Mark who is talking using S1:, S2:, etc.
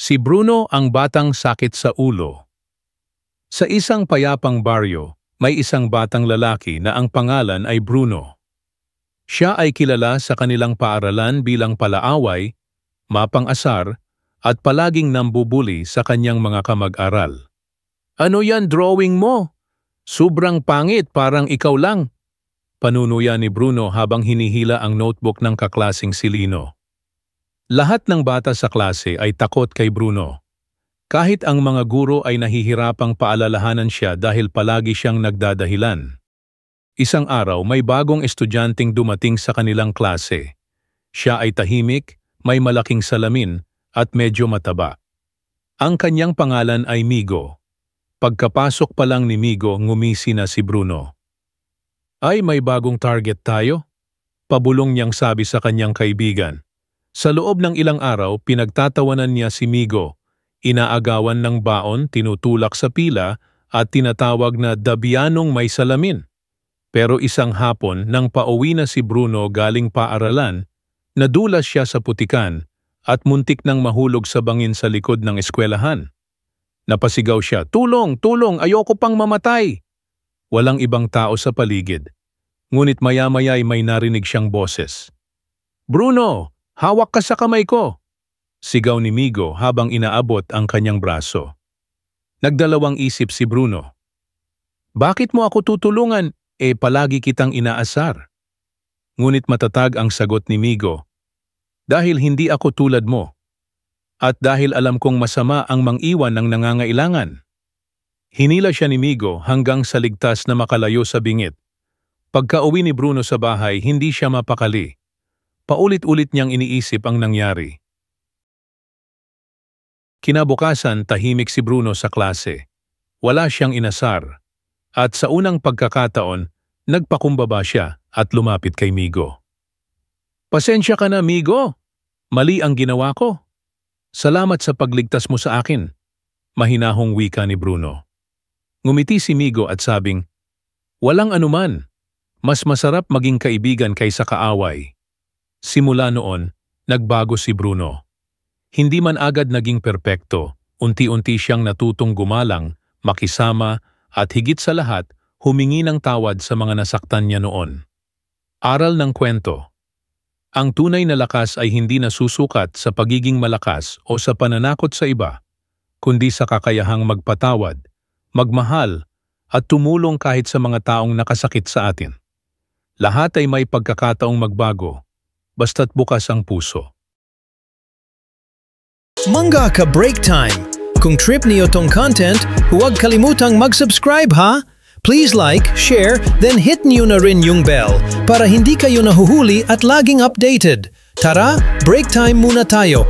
S1: Si Bruno ang batang sakit sa ulo. Sa isang payapang baryo, may isang batang lalaki na ang pangalan ay Bruno. Siya ay kilala sa kanilang paaralan bilang palaaway, mapang-asar, at palaging nambubuli sa kanyang mga kamag-aral. "Ano yan drawing mo? Sobrang pangit, parang ikaw lang," panunuya ni Bruno habang hinihila ang notebook ng kaklaseng si Lino. Lahat ng bata sa klase ay takot kay Bruno. Kahit ang mga guro ay nahihirapang paalalahanan siya dahil palagi siyang nagdadahilan. Isang araw may bagong estudyanteng dumating sa kanilang klase. Siya ay tahimik, may malaking salamin, at medyo mataba. Ang kanyang pangalan ay Migo. Pagkapasok pa lang ni Migo, ngumisi na si Bruno. "Ay, may bagong target tayo?" Pabulong niyang sabi sa kanyang kaibigan. Sa loob ng ilang araw, pinagtatawanan niya si Migo. Inaagawan ng baon, tinutulak sa pila, at tinatawag na Dabianong may salamin. Pero isang hapon, nang pauwi na si Bruno galing paaralan, nadulas siya sa putikan at muntik nang mahulog sa bangin sa likod ng eskwelahan. Napasigaw siya, "Tulong! Tulong! Ayoko pang mamatay!" Walang ibang tao sa paligid. Ngunit maya-maya'y may narinig siyang boses. "Bruno! Hawak ka sa kamay ko!" Sigaw ni Migo habang inaabot ang kanyang braso. Nagdalawang isip si Bruno. "Bakit mo ako tutulungan? Palagi kitang inaasar." Ngunit matatag ang sagot ni Migo. "Dahil hindi ako tulad mo. At dahil alam kong masama ang mang-iwan ng nangangailangan." Hinila siya ni Migo hanggang sa ligtas na makalayo sa bingit. Pagka-uwi ni Bruno sa bahay, hindi siya mapakali. Paulit-ulit niyang iniisip ang nangyari. Kinabukasan, tahimik si Bruno sa klase. Wala siyang inasar. At sa unang pagkakataon, nagpakumbaba siya at lumapit kay Migo. "Pasensya ka na, Migo. Mali ang ginawa ko. Salamat sa pagligtas mo sa akin," mahinahong wika ni Bruno. Ngumiti si Migo at sabing, "Walang anuman. Mas masarap maging kaibigan kaysa kaaway." Simula noon, nagbago si Bruno. Hindi man agad naging perpekto, unti-unti siyang natutong gumalang, makisama, at higit sa lahat, humingi ng tawad sa mga nasaktan niya noon. Aral ng kwento. Ang tunay na lakas ay hindi nasusukat sa pagiging malakas o sa pananakot sa iba, kundi sa kakayahang magpatawad, magmahal, at tumulong kahit sa mga taong nakasakit sa atin. Lahat ay may pagkakataong magbago, basta't bukas ang puso.
S2: Mangga ka break time! Kung trip niyo tong content, huwag kalimutang mag-subscribe ha! Please like, share, then hit niyo na rin yung bell para hindi kayo nahuhuli at laging updated. Tara, break time muna tayo!